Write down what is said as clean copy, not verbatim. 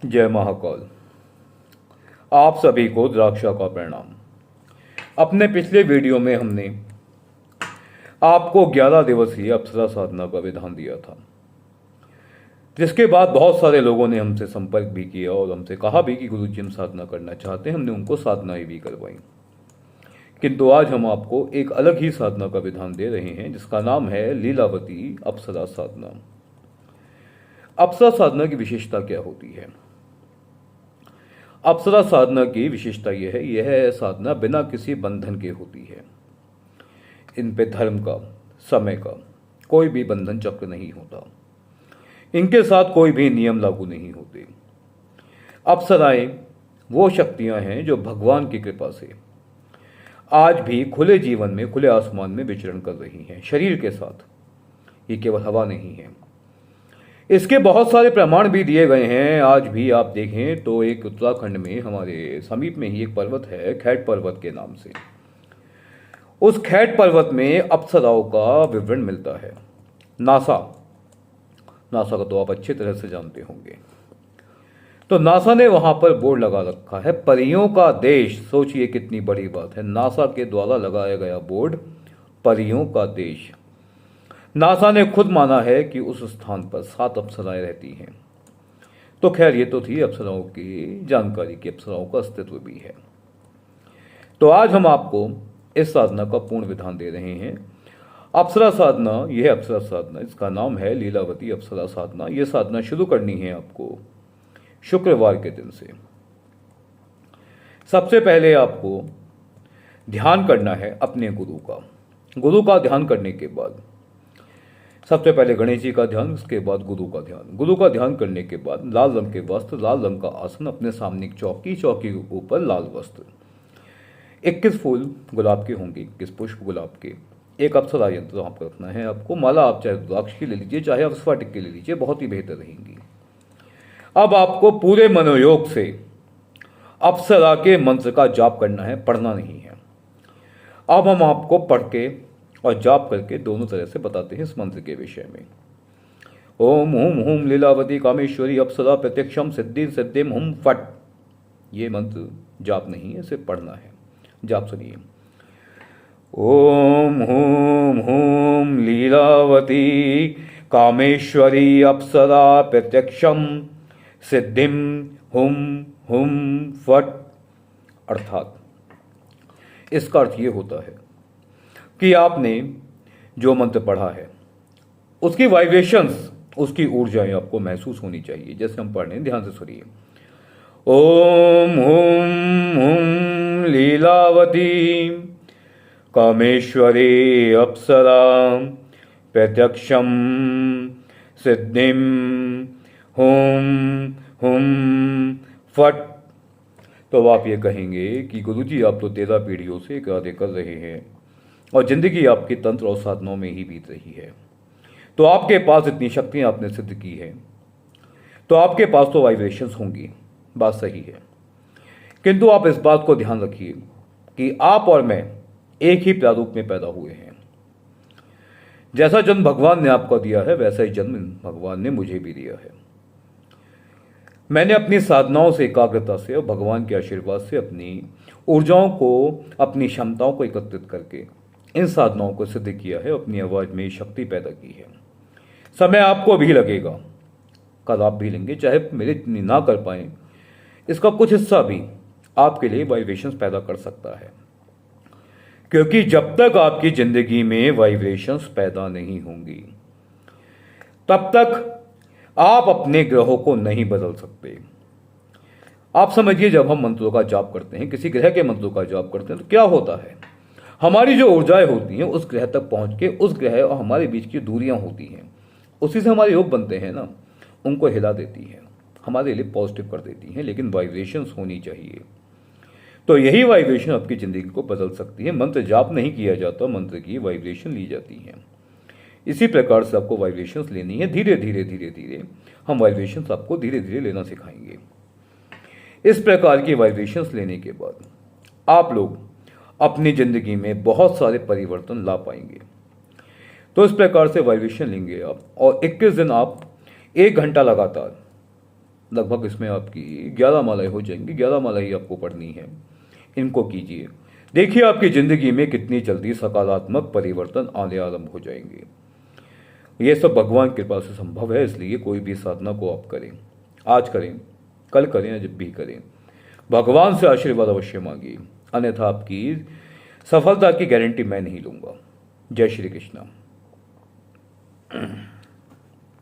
जय महाकाल। आप सभी को द्राक्षा का प्रणाम। अपने पिछले वीडियो में हमने आपको 11 दिवसीय अप्सरा साधना का विधान दिया था, जिसके बाद बहुत सारे लोगों ने हमसे संपर्क भी किया और हमसे कहा भी कि गुरुजी हम साधना करना चाहते हैं। हमने उनको साधनाएं भी करवाई, किंतु आज हम आपको एक अलग ही साधना का विधान दे रहे हैं, जिसका नाम है लीलावती अप्सरा साधना। अप्सरा साधना की विशेषता क्या होती है? अप्सरा साधना की विशेषता यह साधना बिना किसी बंधन के होती है। इन पे धर्म का, समय का कोई भी बंधन चक्र नहीं होता। इनके साथ कोई भी नियम लागू नहीं होते। अप्सराएं वो शक्तियां हैं जो भगवान की कृपा से आज भी खुले जीवन में, खुले आसमान में विचरण कर रही हैं शरीर के साथ। ये केवल हवा नहीं है, इसके बहुत सारे प्रमाण भी दिए गए हैं। आज भी आप देखें तो एक उत्तराखंड में हमारे समीप में ही एक पर्वत है, खैट पर्वत के नाम से। उस खैट पर्वत में अप्सराओं का विवरण मिलता है। नासा का तो आप अच्छी तरह से जानते होंगे। तो नासा ने वहां पर बोर्ड लगा रखा है, परियों का देश। सोचिए कितनी बड़ी बात है, नासा के द्वारा लगाया गया बोर्ड, परियों का देश। नासा ने खुद माना है कि उस स्थान पर 7 अप्सराएं रहती हैं। तो खैर, ये तो थी अप्सराओं की जानकारी कि अप्सराओं का अस्तित्व भी है। तो आज हम आपको इस साधना का पूर्ण विधान दे रहे हैं। अप्सरा साधना, यह अप्सरा साधना, इसका नाम है लीलावती अप्सरा साधना। यह साधना शुरू करनी है आपको शुक्रवार के दिन से। सबसे पहले आपको ध्यान करना है अपने गुरु का। गुरु का ध्यान करने के बाद सबसे पहले गणेश जी का ध्यान, उसके बाद गुरु का ध्यान। गुरु का ध्यान करने के बाद लाल रंग के वस्त्र, लाल रंग का आसन, अपने सामने एक चौकी, चौकी के ऊपर लाल वस्त्र। 21 फूल गुलाब के होंगे, 21 पुष्प गुलाब के। एक अप्सरा यंत्र वहां पर रखना है आपको। माला आप चाहे रुद्राक्ष की ले लीजिए, चाहे आप स्फटिक की ले लीजिए, बहुत ही बेहतर रहेंगी। अब आपको पूरे मनोयोग से अप्सरा के मंत्र का जाप करना है, पढ़ना नहीं है। अब हम आपको पढ़ के और जाप करके दोनों तरह से बताते हैं इस मंत्र के विषय में। ओम हुम हुम लीलावती कामेश्वरी अप्सरा प्रत्यक्षम सिद्धि सिद्धिम हुम फट। ये मंत्र जाप नहीं है, सिर्फ पढ़ना है। जाप सुनिए। ओम हुम हुम लीलावती कामेश्वरी अप्सरा प्रत्यक्षम सिद्धिम हुम हुम फट। अर्थात इसका अर्थ ये होता है कि आपने जो मंत्र पढ़ा है उसकी वाइब्रेशंस, उसकी ऊर्जाएं आपको महसूस होनी चाहिए। जैसे हम पढ़ रहे हैं, ध्यान से सुनिए। ओम हुम हुम लीलावती कामेश्वरी अप्सरा प्रत्यक्षम सिद्धिम हुम हुम फट। तो आप ये कहेंगे कि गुरुजी आप तो 13 पीढ़ियों से कार्य कर रहे हैं और जिंदगी आपकी तंत्र और साधनाओं में ही बीत रही है, तो आपके पास इतनी शक्तियां आपने सिद्ध की है, तो आपके पास तो वाइब्रेशंस होंगी। बात सही है, किंतु आप इस बात को ध्यान रखिए कि आप और मैं एक ही प्रारूप में पैदा हुए हैं। जैसा जन्म भगवान ने आपको दिया है, वैसा ही जन्म भगवान ने मुझे भी दिया है। मैंने अपनी साधनाओं से, एकाग्रता से और भगवान के आशीर्वाद से अपनी ऊर्जाओं को, अपनी क्षमताओं को एकत्रित करके इन साधनाओं को सिद्ध किया है, अपनी आवाज में शक्ति पैदा की है। समय आपको भी लगेगा, कल आप भी लेंगे, चाहे मेरे इतनी ना कर पाए, इसका कुछ हिस्सा भी आपके लिए वाइब्रेशंस पैदा कर सकता है। क्योंकि जब तक आपकी जिंदगी में वाइब्रेशंस पैदा नहीं होंगी, तब तक आप अपने ग्रहों को नहीं बदल सकते। आप समझिए, जब हम मंत्रों का जाप करते हैं, किसी ग्रह के मंत्रों का जाप करते हैं, तो क्या होता है, हमारी जो ऊर्जाएं होती हैं उस ग्रह तक पहुंच के, उस ग्रह और हमारे बीच की दूरियां होती हैं, उसी से हमारे योग बनते हैं ना, उनको हिला देती है, हमारे लिए पॉजिटिव कर देती हैं। लेकिन वाइब्रेशंस होनी चाहिए, तो यही वाइब्रेशन आपकी जिंदगी को बदल सकती है। मंत्र जाप नहीं किया जाता, मंत्र की वाइब्रेशन ली जाती है। इसी प्रकार से आपको वाइब्रेशंस लेनी है। धीरे धीरे धीरे धीरे हम वाइब्रेशंस आपको धीरे धीरे लेना सिखाएंगे। इस प्रकार की वाइब्रेशंस लेने के बाद आप लोग अपनी जिंदगी में बहुत सारे परिवर्तन ला पाएंगे। तो इस प्रकार से वाइब्रेशन लेंगे आप, और 21 दिन आप 1 घंटा लगातार लगभग इसमें आपकी 11 मालाएं हो जाएंगी। 11 माला ही आपको पढ़नी है, इनको कीजिए। देखिए आपकी ज़िंदगी में कितनी जल्दी सकारात्मक परिवर्तन आने आरंभ हो जाएंगे। ये सब भगवान की कृपा से संभव है, इसलिए कोई भी साधना को आप करें, आज करें, कल करें या जब भी करें, भगवान से आशीर्वाद अवश्य मांगिए, अन्यथा आपकी सफलता की गारंटी मैं नहीं लूँगा। जय श्री कृष्ण।